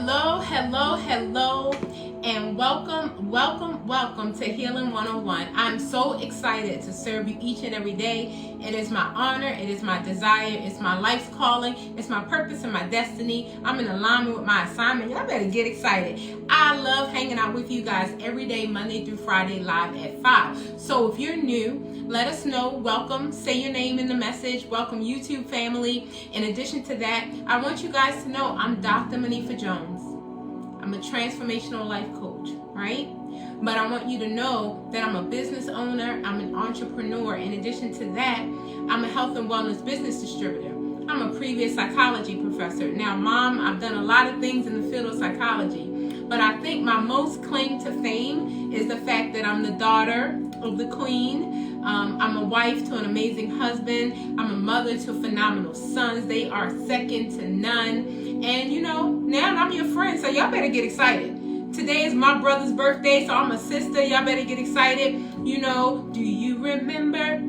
Hello, and welcome to Healing 101. I'm so excited to serve you each and every day. It is my honor, it is my desire, it's my life's calling, it's my purpose and my destiny. I'm in alignment with my assignment. Y'all better get excited. I love hanging out with you guys every day, Monday through Friday, live at 5. So if you're new, let us know. Welcome. Say your name in the message. Welcome, YouTube family. In addition to that, I want you guys to know I'm DrMonifa Jones. I'm a transformational life coach, right? But I want you to know that I'm a business owner. I'm an entrepreneur. In addition to that, I'm a health and wellness business distributor. I'm a previous psychology professor. Now, Mom, I've done a lot of things in the field of psychology, but I think my most claim to fame is the fact that I'm the daughter of the queen. I'm a wife to an amazing husband. I'm a mother to phenomenal sons. They are second to none. And now I'm your friend, so y'all better get excited. Today is my brother's birthday, so I'm a sister. Y'all better get excited. Do you remember?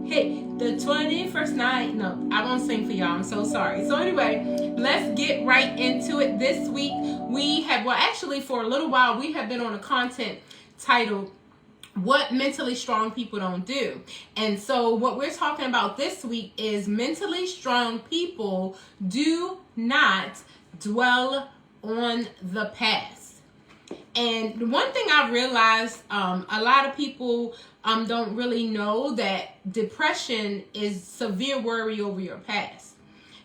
Hey, the 21st night. No, I won't sing for y'all. I'm so sorry. So anyway, let's get right into it. This week we have, for a little while, we have been on a content titled What Mentally Strong People Don't Do. And so what we're talking about this week is mentally strong people do not dwell on the past. And one thing I realized, a lot of people don't really know that depression is severe worry over your past.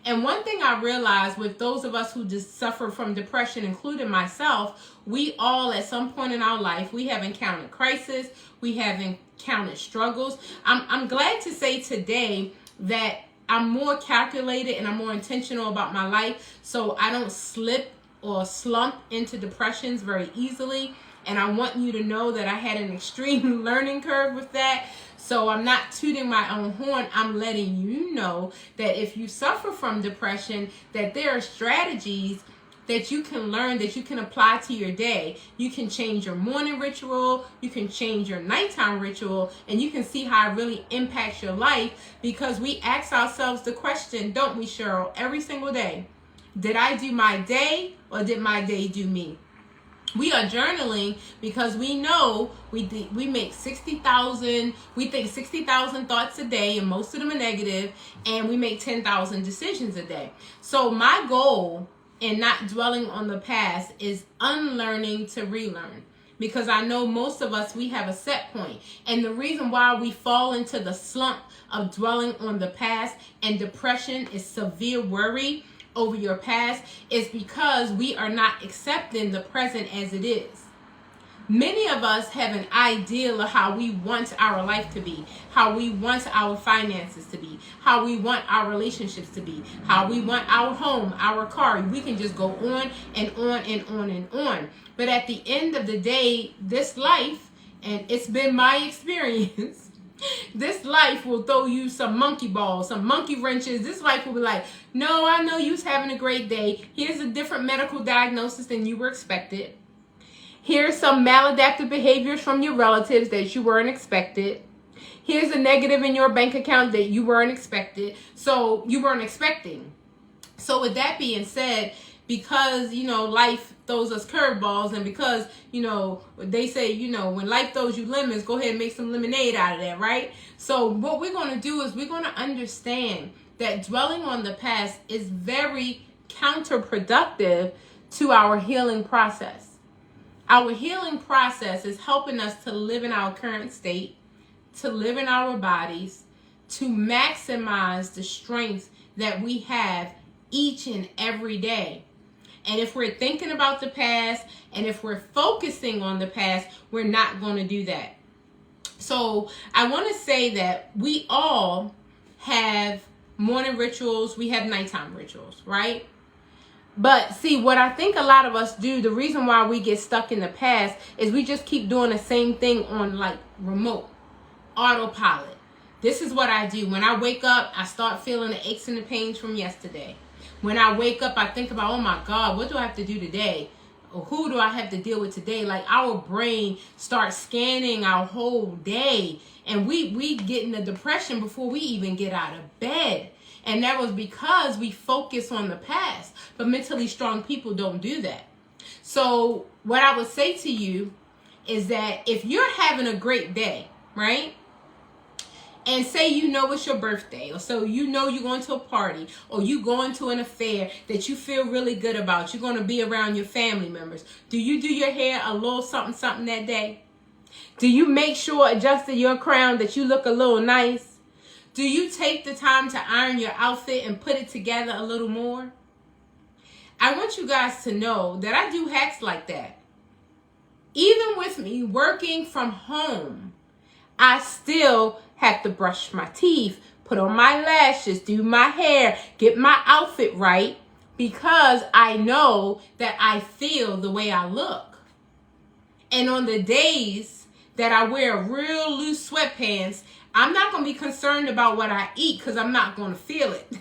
And one thing I realized with those of us who just suffer from depression, including myself, we all at some point in our life, we have encountered crisis, we have encountered struggles. I'm glad to say today that I'm more calculated and I'm more intentional about my life, so I don't slip or slump into depressions very easily. And I want you to know that I had an extreme learning curve with that. So I'm not tooting my own horn. I'm letting you know that if you suffer from depression, that there are strategies that you can learn, that you can apply to your day. You can change your morning ritual, you can change your nighttime ritual, and you can see how it really impacts your life, because we ask ourselves the question, don't we, Cheryl, every single day, did I do my day or did my day do me? We are journaling because we know we make 60,000, we think 60,000 thoughts a day, and most of them are negative, and we make 10,000 decisions a day. So my goal in not dwelling on the past is unlearning to relearn. Because I know most of us, we have a set point. And the reason why we fall into the slump of dwelling on the past and depression is severe worry over your past is because we are not accepting the present as it is. Many of us have an ideal of how we want our life to be, how we want our finances to be, how we want our relationships to be, how we want our home, our car. We can just go on and on and on and on. But at the end of the day, this life, and it's been my experience, this life will throw you some monkey balls, some monkey wrenches. This life will be like, no, I know you're having a great day. Here's a different medical diagnosis than you were expected. Here's some maladaptive behaviors from your relatives that you weren't expected. Here's a negative in your bank account that you weren't expecting. So with that being said, because, life throws us curveballs, and because, they say, when life throws you lemons, go ahead and make some lemonade out of that, right? So what we're going to do is we're going to understand that dwelling on the past is very counterproductive to our healing process. Our healing process is helping us to live in our current state, to live in our bodies, to maximize the strength that we have each and every day. And if we're thinking about the past and if we're focusing on the past, we're not going to do that. So I want to say that we all have morning rituals, we have nighttime rituals, right? But see, what I think a lot of us do, the reason why we get stuck in the past is we just keep doing the same thing on remote, autopilot. This is what I do. When I wake up, I start feeling the aches and the pains from yesterday. When I wake up, I think about, oh my God, what do I have to do today? Or who do I have to deal with today? Our brain starts scanning our whole day, and we get in a depression before we even get out of bed. And that was because we focus on the past. But mentally strong people don't do that. So what I would say to you is that if you're having a great day, right? And say you know it's your birthday, or so you know you're going to a party, or you going to an affair that you feel really good about. You're going to be around your family members. Do you do your hair a little something, something that day? Do you make sure adjusting your crown that you look a little nice? Do you take the time to iron your outfit and put it together a little more? I want you guys to know that I do hacks like that. Even with me working from home, I still have to brush my teeth, put on my lashes, do my hair, get my outfit right, because I know that I feel the way I look. And on the days that I wear real loose sweatpants, I'm not going to be concerned about what I eat because I'm not going to feel it.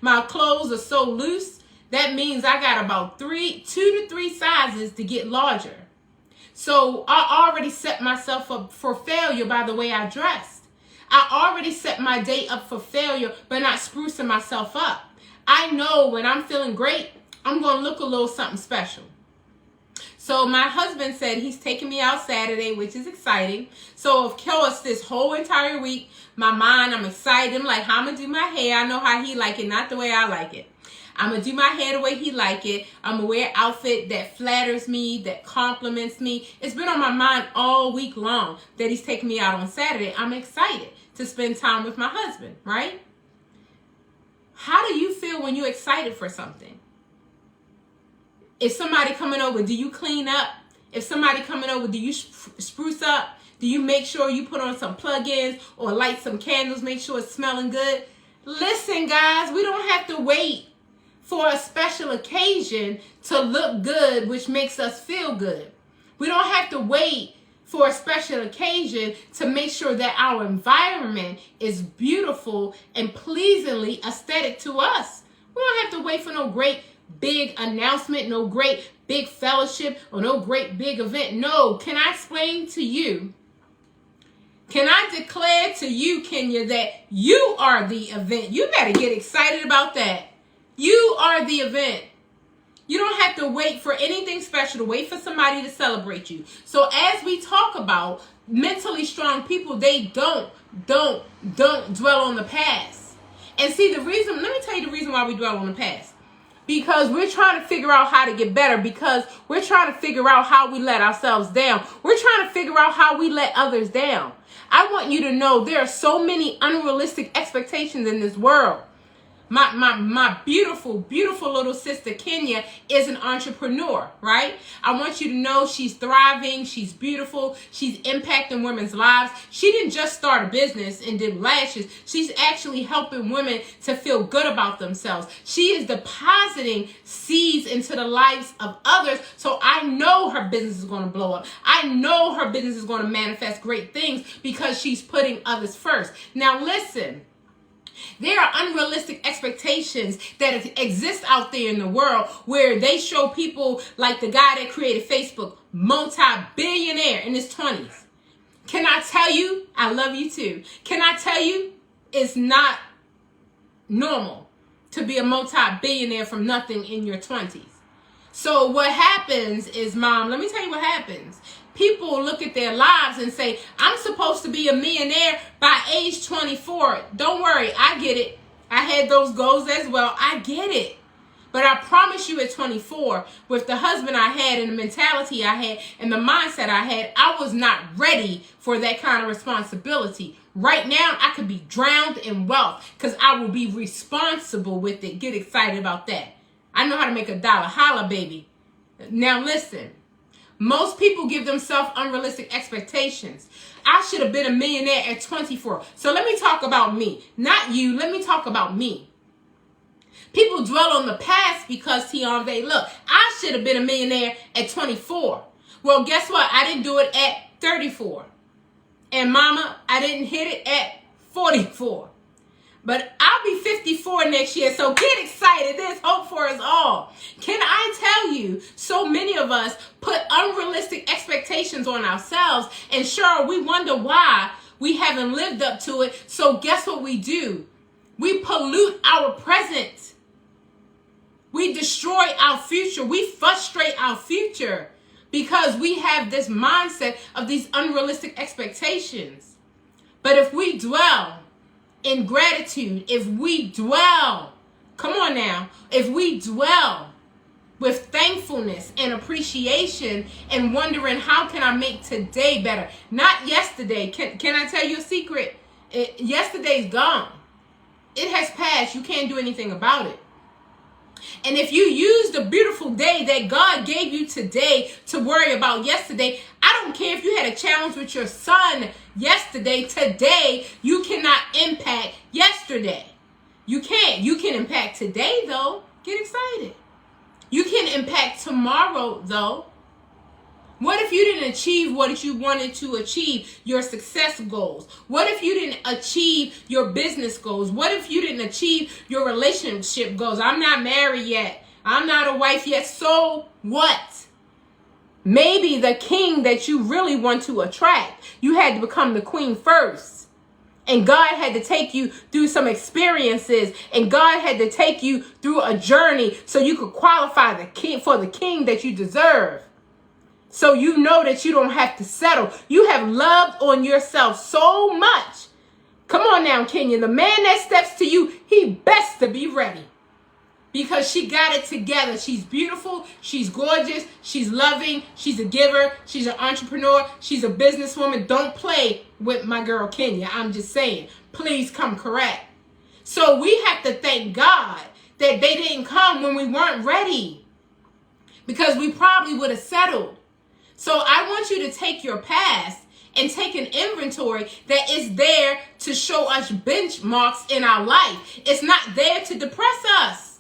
My clothes are so loose, that means I got about 2 to 3 sizes to get larger. So I already set myself up for failure by the way I dressed. I already set my day up for failure by not sprucing myself up. I know when I'm feeling great, I'm going to look a little something special. So my husband said he's taking me out Saturday, which is exciting. So of course, this whole entire week, I'm excited. I'm like, how I'm going to do my hair. I know how he like it, not the way I like it. I'm going to do my hair the way he like it. I'm going to wear an outfit that flatters me, that compliments me. It's been on my mind all week long that he's taking me out on Saturday. I'm excited to spend time with my husband, right? How do you feel when you're excited for something? If somebody coming over, do you clean up? If somebody coming over, do you spruce up? Do you make sure you put on some plug-ins or light some candles, make sure it's smelling good? Listen, guys, we don't have to wait for a special occasion to look good, which makes us feel good. We don't have to wait for a special occasion to make sure that our environment is beautiful and pleasingly aesthetic to us. We don't have to wait for no great big announcement, no great big fellowship, or no great big event. No, can I explain to you? Can I declare to you, Kenya, that you are the event? You better get excited about that. You are the event. You don't have to wait for anything special, to wait for somebody to celebrate you. So as we talk about mentally strong people, they don't dwell on the past. And see, let me tell you the reason why we dwell on the past. Because we're trying to figure out how to get better, because we're trying to figure out how we let ourselves down. We're trying to figure out how we let others down. I want you to know there are so many unrealistic expectations in this world. My beautiful, beautiful little sister, Kenya, is an entrepreneur, right? I want you to know she's thriving. She's beautiful. She's impacting women's lives. She didn't just start a business and did lashes. She's actually helping women to feel good about themselves. She is depositing seeds into the lives of others. So I know her business is going to blow up. I know her business is going to manifest great things because she's putting others first. Now listen. There are unrealistic expectations that exist out there in the world where they show people like the guy that created Facebook, multi-billionaire in his 20s. Can I tell you, I love you too. Can I tell you, it's not normal to be a multi-billionaire from nothing in your 20s. So what happens is, Mom, let me tell you what happens. People look at their lives and say, I'm supposed to be a millionaire by age 24. Don't worry, I get it. I had those goals as well. I get it. But I promise you at 24, with the husband I had and the mentality I had and the mindset I had, I was not ready for that kind of responsibility. Right now, I could be drowned in wealth because I will be responsible with it. Get excited about that. I know how to make $1. Holla, baby. Now listen. Most people give themselves unrealistic expectations. I should have been a millionaire at 24. So let me talk about me. Not you. Let me talk about me. People dwell on the past because, Tianve, look, I should have been a millionaire at 24. Well, guess what? I didn't do it at 34. And mama, I didn't hit it at 44. But I'll be 54 next year, so get excited. There's hope for us all. Can I tell you, so many of us put unrealistic expectations on ourselves, and sure, we wonder why we haven't lived up to it. So guess what we do? We pollute our present. We destroy our future. We frustrate our future because we have this mindset of these unrealistic expectations. But if we dwell in gratitude, if we dwell, come on now, if we dwell with thankfulness and appreciation and wondering, how can I make today better? Not yesterday. Can I tell you a secret? Yesterday's gone. It has passed. You can't do anything about it. And if you use the beautiful day that God gave you today to worry about yesterday, I don't care if you had a challenge with your son yesterday, today, you cannot impact yesterday. You can't. You can impact today, though. Get excited. You can impact tomorrow, though. What if you didn't achieve what you wanted to achieve, your success goals? What if you didn't achieve your business goals? What if you didn't achieve your relationship goals? I'm not married yet. I'm not a wife yet. So what? Maybe the king that you really want to attract, you had to become the queen first. And God had to take you through some experiences, and God had to take you through a journey so you could qualify the king for the king that you deserve. So you know that you don't have to settle. You have loved on yourself so much. Come on now, Kenya. The man that steps to you, he best to be ready. Because she got it together. She's beautiful. She's gorgeous. She's loving. She's a giver. She's an entrepreneur. She's a businesswoman. Don't play with my girl, Kenya. I'm just saying. Please come correct. So we have to thank God that they didn't come when we weren't ready. Because we probably would have settled. So I want you to take your past and take an inventory that is there to show us benchmarks in our life. It's not there to depress us.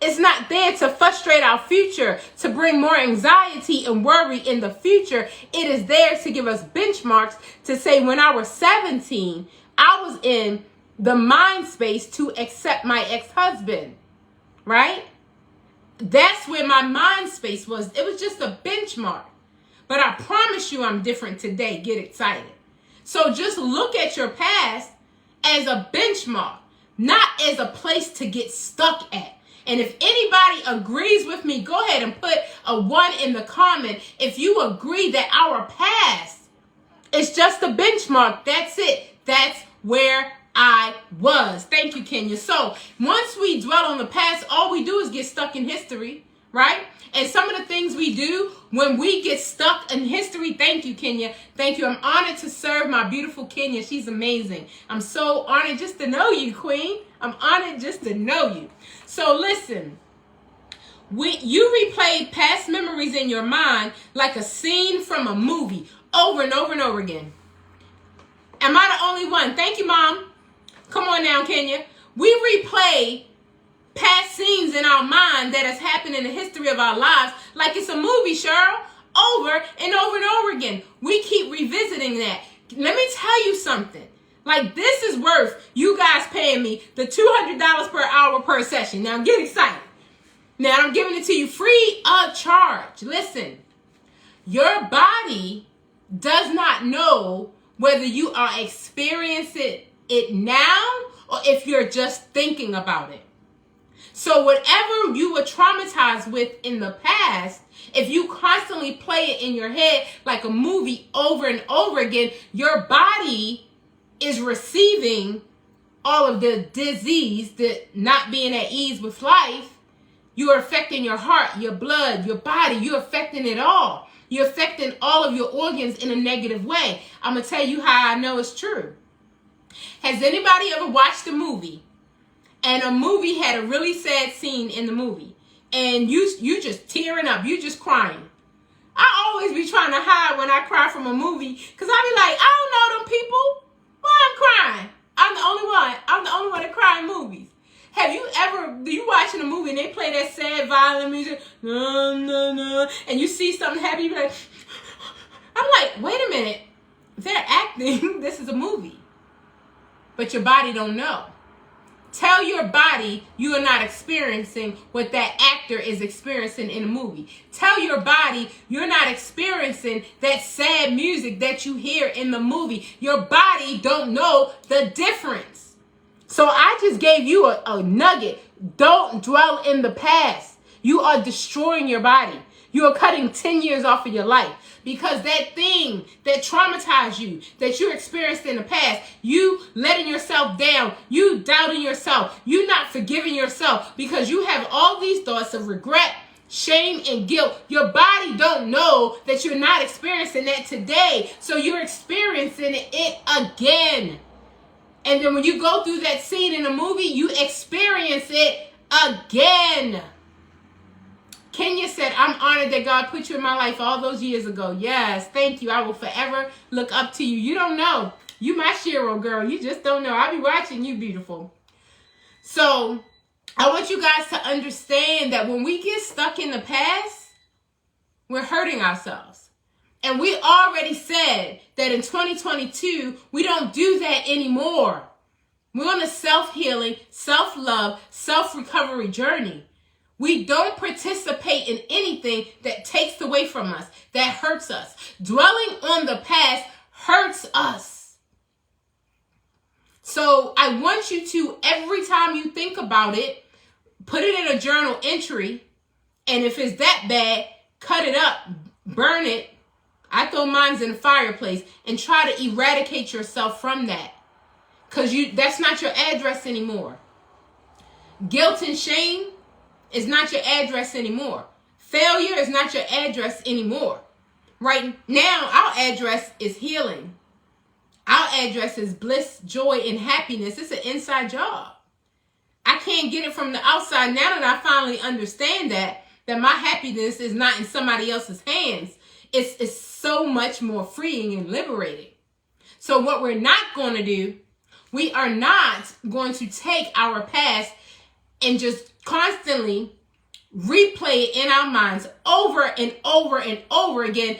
It's not there to frustrate our future, to bring more anxiety and worry in the future. It is there to give us benchmarks to say, when I was 17, I was in the mind space to accept my ex-husband, right? That's where my mind space was. It was just a benchmark. But I promise you I'm different today. Get excited. So just look at your past as a benchmark, not as a place to get stuck at. And if anybody agrees with me, go ahead and put a 1 in the comment. If you agree that our past is just a benchmark, that's it. That's where I was. Thank you, Kenya. So once we dwell on the past, all we do is get stuck in history, right? And some of the things we do when we get stuck in history, thank you, Kenya. Thank you. I'm honored to serve my beautiful Kenya. She's amazing. I'm so honored just to know you, Queen. I'm honored just to know you. So listen, you replay past memories in your mind like a scene from a movie over and over and over again. Am I the only one? Thank you, Mom. Come on now, Kenya. We replay past scenes in our mind that has happened in the history of our lives like it's a movie, Cheryl, over and over and over again. We keep revisiting that. Let me tell you something. Like, this is worth you guys paying me the $200 per hour per session. Now, get excited. Now, I'm giving it to you free of charge. Listen, your body does not know whether you are experiencing it now or if you're just thinking about it. So whatever you were traumatized with in the past, if you constantly play it in your head like a movie over and over again, your body is receiving all of the disease, the not being at ease with life. You're affecting your heart, your blood, your body. You're affecting it all. You're affecting all of your organs in a negative way. I'm going to tell you how I know it's true. Has anybody ever watched a movie and a movie had a really sad scene in the movie and you just tearing up, you just crying? I always be trying to hide when I cry from a movie because I be like, I don't know them people. Why I'm crying? I'm the only one. I'm the only one that cry in movies. Have you ever, do you watching a movie and they play that sad violin music, and you see something happen, you be like, I'm like, wait a minute, they're acting, this is a movie. But your body don't know. Tell your body you are not experiencing what that actor is experiencing in a movie. Tell your body you're not experiencing that sad music that you hear in the movie. Your body don't know the difference. So I just gave you a nugget. Don't dwell in the past. You are destroying your body. You are cutting 10 years off of your life because that thing that traumatized you, that you experienced in the past, you letting yourself down, you doubting yourself, you not forgiving yourself because you have all these thoughts of regret, shame, and guilt. Your body don't know that you're not experiencing that today, so you're experiencing it again. And then when you go through that scene in a movie, you experience it again. Kenya said, I'm honored that God put you in my life all those years ago. Yes, thank you. I will forever look up to you. You don't know. You my Shiro girl. You just don't know. I'll be watching you, beautiful. So I want you guys to understand that when we get stuck in the past, we're hurting ourselves. And we already said that in 2022, we don't do that anymore. We're on a self-healing, self-love, self-recovery journey. We don't participate in anything that takes away from us, that hurts us. Dwelling on the past hurts us. So I want you to, every time you think about it, put it in a journal entry. And if it's that bad, cut it up, burn it. I throw mine in the fireplace and try to eradicate yourself from that. Because that's not your address anymore. Guilt and shame is not your address anymore. Failure is not your address anymore. Right now, our address is healing. Our address is bliss, joy, and happiness. It's an inside job. I can't get it from the outside. Now that I finally understand that my happiness is not in somebody else's hands, it's so much more freeing and liberating. So what we're not going to do, we are not going to take our past and just constantly replay it in our minds over and over and over again.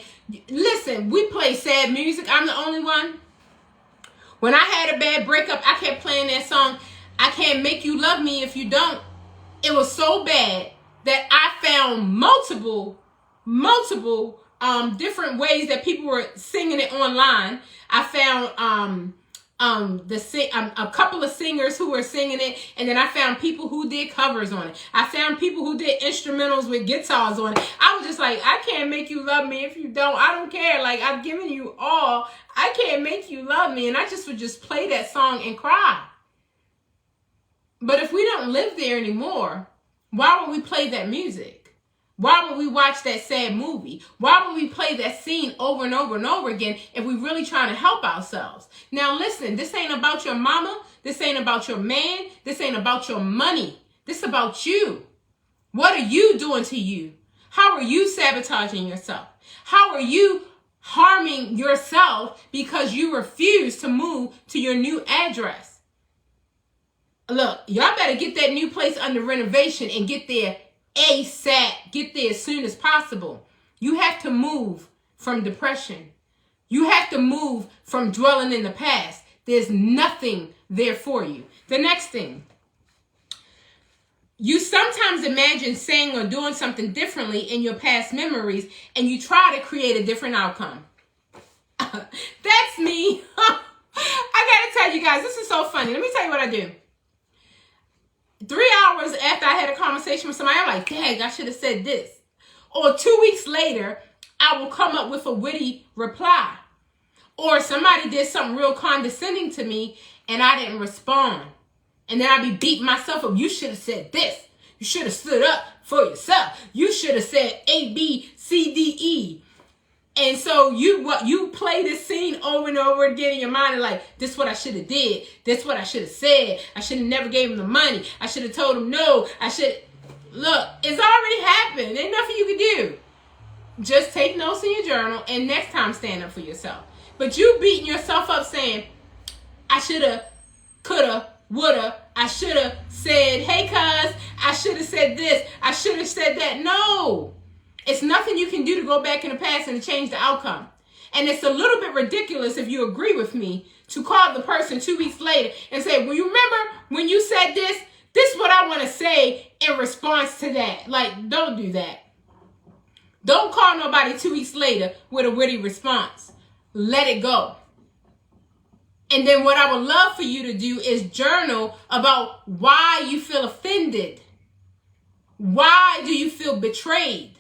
Listen, we play sad music. I'm the only one. When I had a bad breakup, I kept playing that song, I Can't Make You Love Me If You Don't. It was so bad that I found multiple different ways that people were singing it online. I found a couple of singers who were singing it, and then I found people who did covers on it. I found people who did instrumentals with guitars on it. I was just like, I can't make you love me if you don't. I don't care. Like, I've given you all. I can't make you love me. And I just would just play that song and cry. But if we don't live there anymore, why would we play that music? Why would we watch that sad movie? Why would we play that scene over and over and over again if we're really trying to help ourselves? Now listen, this ain't about your mama. This ain't about your man. This ain't about your money. This is about you. What are you doing to you? How are you sabotaging yourself? How are you harming yourself because you refuse to move to your new address? Look, y'all better get that new place under renovation and get there ASAP. Get there as soon as possible. You have to move from depression. You have to move from dwelling in the past. There's nothing there for you. The next thing. You sometimes imagine saying or doing something differently in your past memories, and you try to create a different outcome. That's me. I gotta tell you guys, this is so funny. Let me tell you what I do. 3 hours after I had a conversation with somebody, I'm like, dang, I should have said this. Or 2 weeks later, I will come up with a witty reply. Or somebody did something real condescending to me and I didn't respond. And then I'll be beating myself up. You should have said this. You should have stood up for yourself. You should have said A, B, C, D, E. And so you play this scene over and over again in your mind and like, this is what I should have did. This is what I should have said. I should have never gave him the money. I should have told him no. Look, it's already happened. Ain't nothing you can do. Just take notes in your journal and next time stand up for yourself. But you beating yourself up saying, I should have, could have, would have, I should have said, hey, cuz, I should have said this. I should have said that. No. It's nothing you can do to go back in the past and to change the outcome. And it's a little bit ridiculous, if you agree with me, to call the person 2 weeks later and say, well, you remember when you said this? This is what I want to say in response to that. Like, don't do that. Don't call nobody 2 weeks later with a witty response. Let it go. And then what I would love for you to do is journal about why you feel offended. Why do you feel betrayed?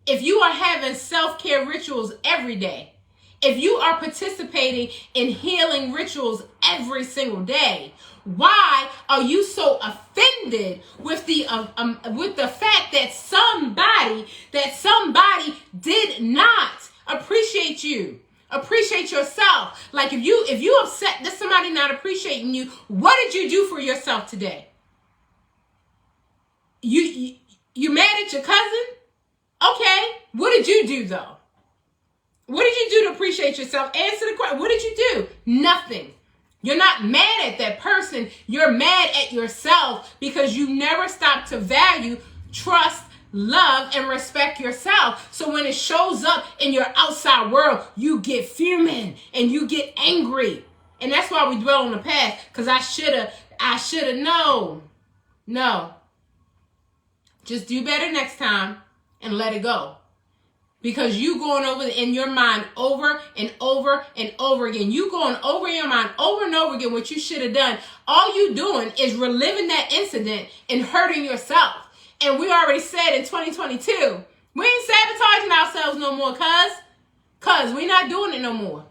If you are having self-care rituals every day, if you are participating in healing rituals every single day, why are you so offended with the fact that somebody did not appreciate you? Appreciate yourself. Like if you upset that somebody not appreciating you, what did you do for yourself today? You mad at your cousin? Okay, what did you do though? What did you do to appreciate yourself? Answer the question. What did you do? Nothing. You're not mad at that person. You're mad at yourself because you never stop to value, trust, love, and respect yourself. So when it shows up in your outside world, you get fuming and you get angry. And that's why we dwell on the past, because I shoulda, no. Just do better next time and let it go. Because you going over in your mind over and over and over again. You going over in your mind over and over again what you should have done. All you doing is reliving that incident and hurting yourself. And we already said in 2022, we ain't sabotaging ourselves no more, cuz we not doing it no more.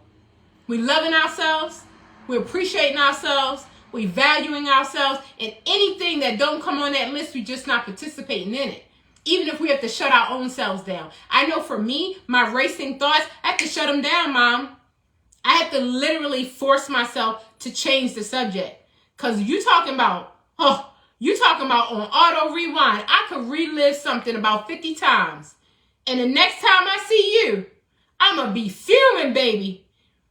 We loving ourselves. We appreciating ourselves. We valuing ourselves. And anything that don't come on that list, we just not participating in it. Even if we have to shut our own selves down. I know for me, my racing thoughts, I have to shut them down, Mom. I have to literally force myself to change the subject. Because you talking about on auto rewind. I could relive something about 50 times. And the next time I see you, I'm going to be fuming, baby.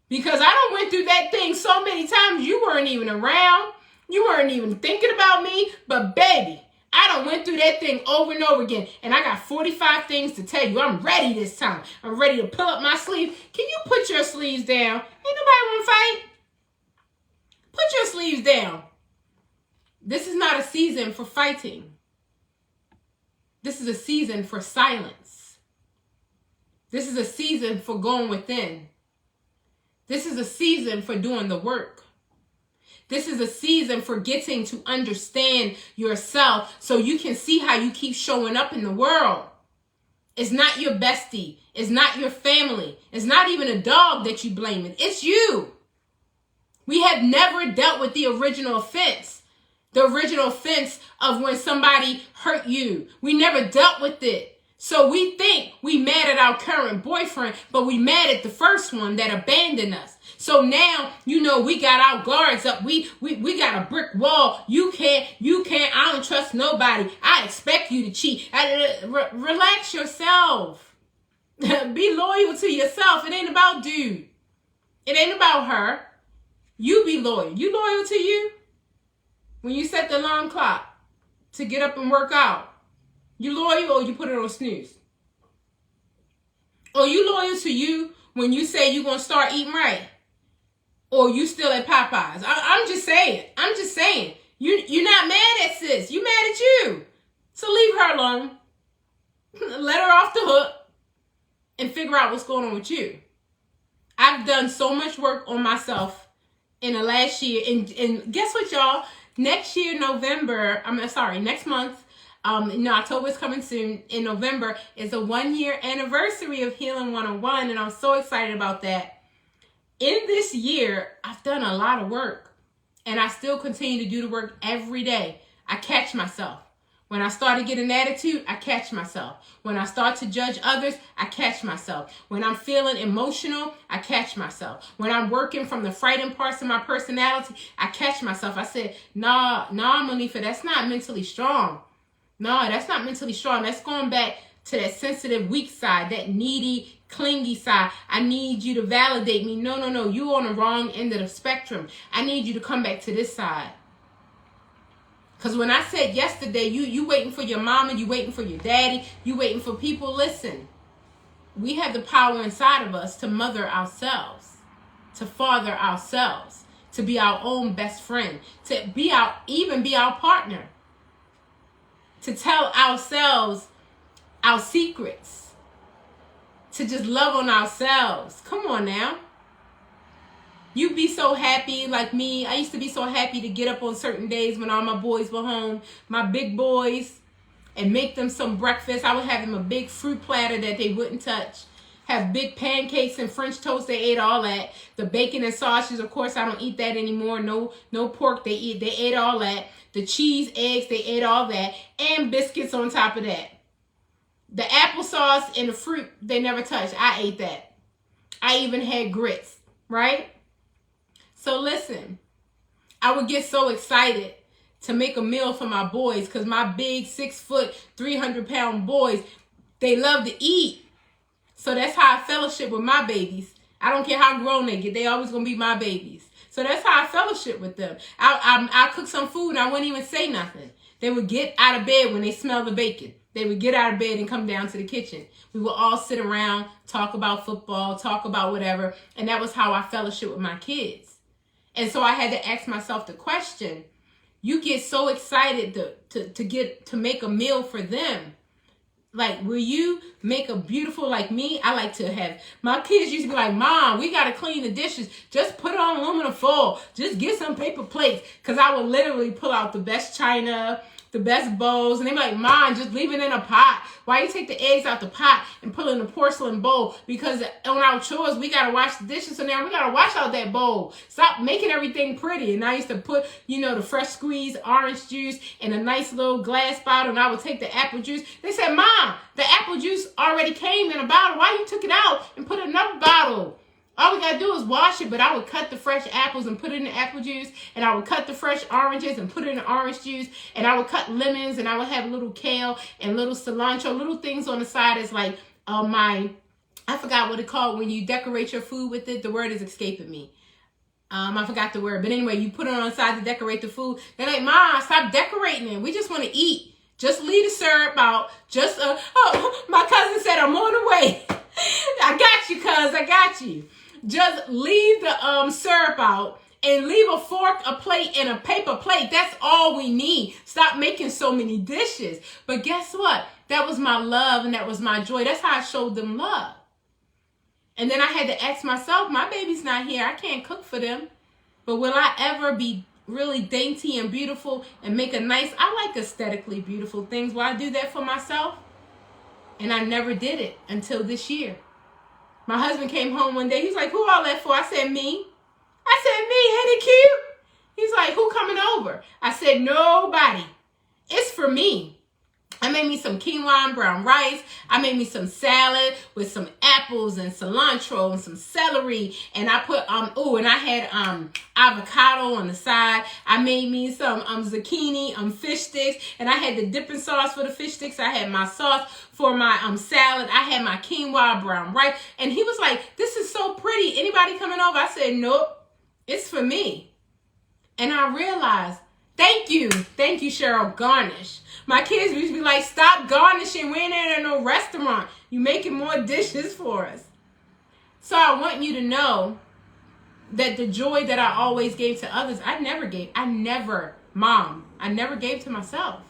Because I done went through that thing so many times, you weren't even around. You weren't even thinking about me. But baby, I done went through that thing over and over again. And I got 45 things to tell you. I'm ready this time. I'm ready to pull up my sleeve. Can you put your sleeves down? Ain't nobody want to fight. Put your sleeves down. This is not a season for fighting. This is a season for silence. This is a season for going within. This is a season for doing the work. This is a season for getting to understand yourself so you can see how you keep showing up in the world. It's not your bestie. It's not your family. It's not even a dog that you blaming. It's you. We have never dealt with the original offense. The original offense of when somebody hurt you. We never dealt with it. So we think we mad at our current boyfriend, but we mad at the first one that abandoned us. So now, we got our guards up. We got a brick wall. You can't, I don't trust nobody. I expect you to cheat. Relax yourself. Be loyal to yourself. It ain't about dude. It ain't about her. You be loyal. You loyal to you? When you set the alarm clock to get up and work out, you loyal or you put it on snooze? Or you loyal to you when you say you're going to start eating right? Or you still at Popeyes? I'm just saying. You're not mad at sis. You mad at you. So leave her alone. Let her off the hook and figure out what's going on with you. I've done so much work on myself in the last year. And guess what, y'all? Next month, October is coming soon. In November is a 1-year anniversary of Healing 101, and I'm so excited about that. In this year, I've done a lot of work, and I still continue to do the work every day. I catch myself. When I start to get an attitude, I catch myself. When I start to judge others, I catch myself. When I'm feeling emotional, I catch myself. When I'm working from the frightened parts of my personality, I catch myself. I said, nah, Monifa, that's not mentally strong. No, that's not mentally strong. That's going back to that sensitive, weak side, that needy, clingy side. I need you to validate me. No. You on the wrong end of the spectrum. I need you to come back to this side. Because when I said yesterday, you waiting for your mama, you waiting for your daddy, you waiting for people. Listen, we have the power inside of us to mother ourselves, to father ourselves, to be our own best friend, to be our partner, to tell ourselves our secrets, to just love on ourselves. Come on now. You'd be so happy like me. I used to be so happy to get up on certain days when all my boys were home, my big boys, and make them some breakfast. I would have them a big fruit platter that they wouldn't touch. Have big pancakes and French toast. They ate all that. The bacon and sausage, of course, I don't eat that anymore. No pork. They ate all that. The cheese, eggs, they ate all that. And biscuits on top of that. The applesauce and the fruit, they never touched. I ate that. I even had grits, right? So listen, I would get so excited to make a meal for my boys because my big 6 foot, 300-pound boys, they love to eat. So that's how I fellowship with my babies. I don't care how grown they get. They always going to be my babies. So that's how I fellowship with them. I cook some food and I wouldn't even say nothing. They would get out of bed when they smell the bacon. They would get out of bed and come down to the kitchen. We would all sit around, talk about football, talk about whatever. And that was how I fellowship with my kids. And so I had to ask myself the question, you get so excited to make a meal for them. Like, will you make a beautiful, like me? I like to have, my kids used to be like, Mom, we got to clean the dishes. Just put it on aluminum foil. Just get some paper plates. Because I would literally pull out the best china, the best bowls. And they'd be like, Mom, just leave it in a pot. Why you take the eggs out the pot and put it in a porcelain bowl? Because on our chores, we got to wash the dishes. So now we got to wash out that bowl. Stop making everything pretty. And I used to put, the fresh squeezed orange juice in a nice little glass bottle. And I would take the apple juice. They said, Mom, the apple juice already came in a bottle. Why you took it out and put another bottle? All we got to do is wash it, but I would cut the fresh apples and put it in the apple juice, and I would cut the fresh oranges and put it in the orange juice, and I would cut lemons, and I would have little kale and little cilantro, little things on the side as like I forgot what it's called when you decorate your food with it. The word is escaping me. I forgot the word, but anyway, you put it on the side to decorate the food. They're like, Mom, stop decorating it. We just want to eat. Just leave the syrup out. My cousin said, I'm on the way. I got you, cuz. I got you. Just leave the syrup out and leave a fork, a plate, and a paper plate. That's all we need. Stop making so many dishes. But guess what? That was my love and that was my joy. That's how I showed them love. And then I had to ask myself, my baby's not here. I can't cook for them. But will I ever be really dainty and beautiful and make I like aesthetically beautiful things. Will I do that for myself? And I never did it until this year. My husband came home one day. He's like, who all that for? I said, me. I said, me, ain't it cute? He's like, who coming over? I said, nobody. It's for me. I made me some quinoa and brown rice. I made me some salad with some apples and cilantro and some celery. And I put, and I had avocado on the side. I made me some zucchini, fish sticks. And I had the dipping sauce for the fish sticks. I had my sauce for my salad. I had my quinoa brown rice. And he was like, this is so pretty. Anybody coming over? I said, nope, it's for me. And I realized, thank you, Cheryl, garnish. My kids used to be like, stop garnishing. We ain't in no restaurant. You making more dishes for us. So I want you to know that the joy that I always gave to others, I never gave to myself.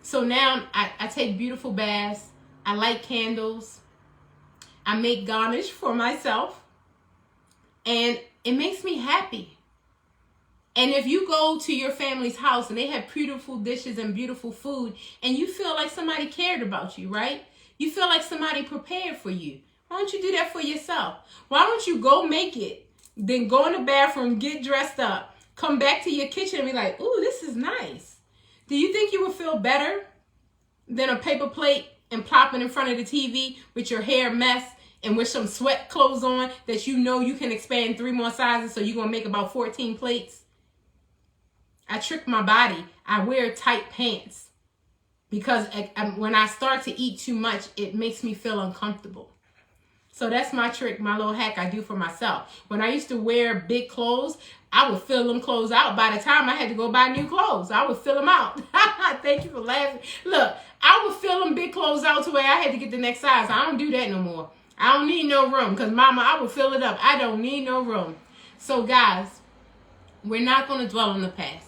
So now I take beautiful baths. I light candles. I make garnish for myself. And it makes me happy. And if you go to your family's house and they have beautiful dishes and beautiful food and you feel like somebody cared about you, right? You feel like somebody prepared for you. Why don't you do that for yourself? Why don't you go make it, then go in the bathroom, get dressed up, come back to your kitchen and be like, ooh, this is nice. Do you think you would feel better than a paper plate and plopping in front of the TV with your hair mess and with some sweat clothes on that you know you can expand 3 more sizes so you're going to make about 14 plates? I trick my body. I wear tight pants because when I start to eat too much, it makes me feel uncomfortable. So that's my trick, my little hack I do for myself. When I used to wear big clothes, I would fill them clothes out. By the time I had to go buy new clothes, I would fill them out. Thank you for laughing. Look, I would fill them big clothes out to where I had to get the next size. I don't do that no more. I don't need no room because, Mama, I would fill it up. I don't need no room. So, guys, we're not going to dwell on the past.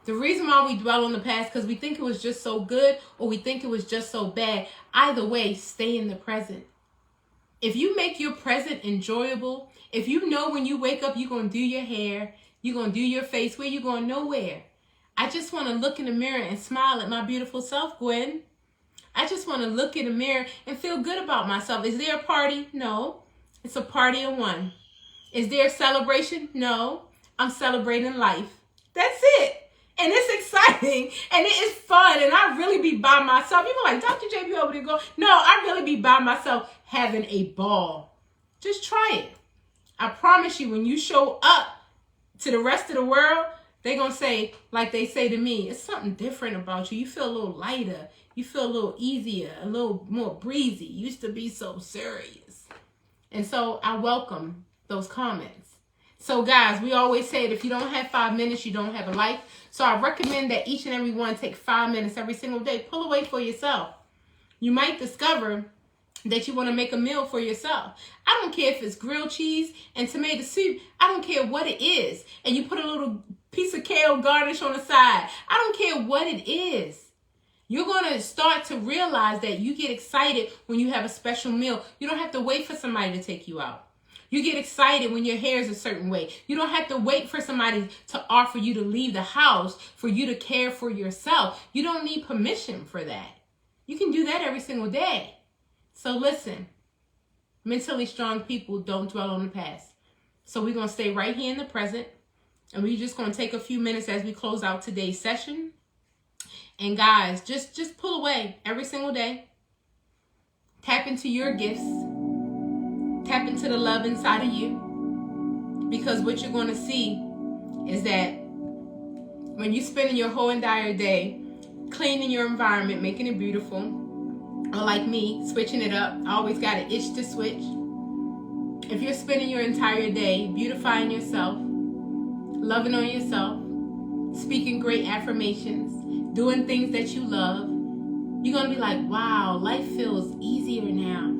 The reason why we dwell on the past because we think it was just so good or we think it was just so bad. Either way, stay in the present. If you make your present enjoyable If you know when you wake up, you're going to do your hair, you're going to do your face, where you going? Nowhere. I just want to look in the mirror and smile at my beautiful self, Gwen. I just want to look in the mirror and feel good about myself. Is there a party? No. It's a party of one. Is there a celebration? No. I'm celebrating life. That's it. And it's exciting and it is fun, and I really be by myself. People are like, Dr. JB over there go. No, I really be by myself having a ball. Just try it. I promise you, when you show up to the rest of the world, they're going to say, like they say to me, it's something different about you. You feel a little lighter. You feel a little easier, a little more breezy. You used to be so serious. And so I welcome those comments. So guys, we always say that if you don't have 5 minutes, you don't have a life. So I recommend that each and every one take 5 minutes every single day. Pull away for yourself. You might discover that you want to make a meal for yourself. I don't care if it's grilled cheese and tomato soup. I don't care what it is. And you put a little piece of kale garnish on the side. I don't care what it is. You're going to start to realize that you get excited when you have a special meal. You don't have to wait for somebody to take you out. You get excited when your hair is a certain way. You don't have to wait for somebody to offer you to leave the house for you to care for yourself. You don't need permission for that. You can do that every single day. So listen, mentally strong people don't dwell on the past. So we're going to stay right here in the present. And we're just going to take a few minutes as we close out today's session. And guys, just pull away every single day. Tap into your gifts. Tap into the love inside of you. Because what you're going to see is that when you're spending your whole entire day cleaning your environment, making it beautiful, or like me, switching it up, I always got an itch to switch. If you're spending your entire day beautifying yourself, loving on yourself, speaking great affirmations, doing things that you love, you're going to be like, wow, life feels easier now.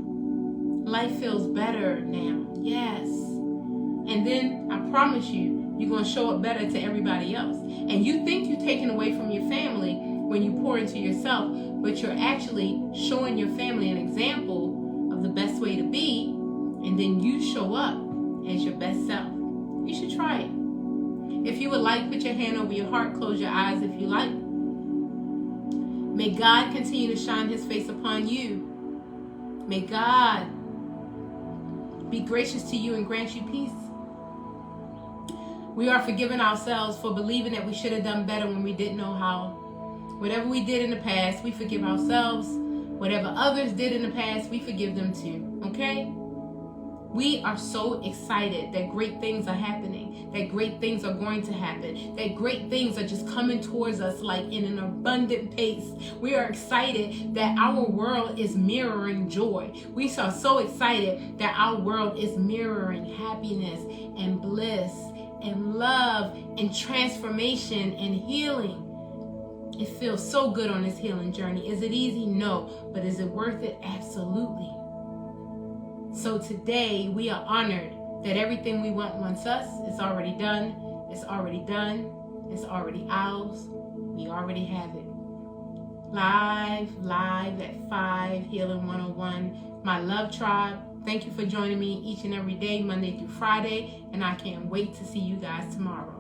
Life feels better now. Yes. And then I promise you, you're going to show up better to everybody else. And you think you're taking away from your family when you pour into yourself, but you're actually showing your family an example of the best way to be, and then you show up as your best self. You should try it. If you would like, put your hand over your heart, close your eyes if you like. May God continue to shine his face upon you. May God be gracious to you and grant you peace. We are forgiving ourselves for believing that we should have done better when we didn't know how. Whatever we did in the past, we forgive ourselves. Whatever others did in the past, we forgive them too. Okay? We are so excited that great things are happening, that great things are going to happen, that great things are just coming towards us like in an abundant pace. We are excited that our world is mirroring joy. We are so excited that our world is mirroring happiness and bliss and love and transformation and healing. It feels so good on this healing journey. Is it easy? No. But is it worth it? Absolutely. So today we are honored that everything we want wants us. It's already done. It's already done. It's already ours. We already have it. Live at 5, Healing 101. My love tribe. Thank you for joining me each and every day, Monday through Friday. And I can't wait to see you guys tomorrow.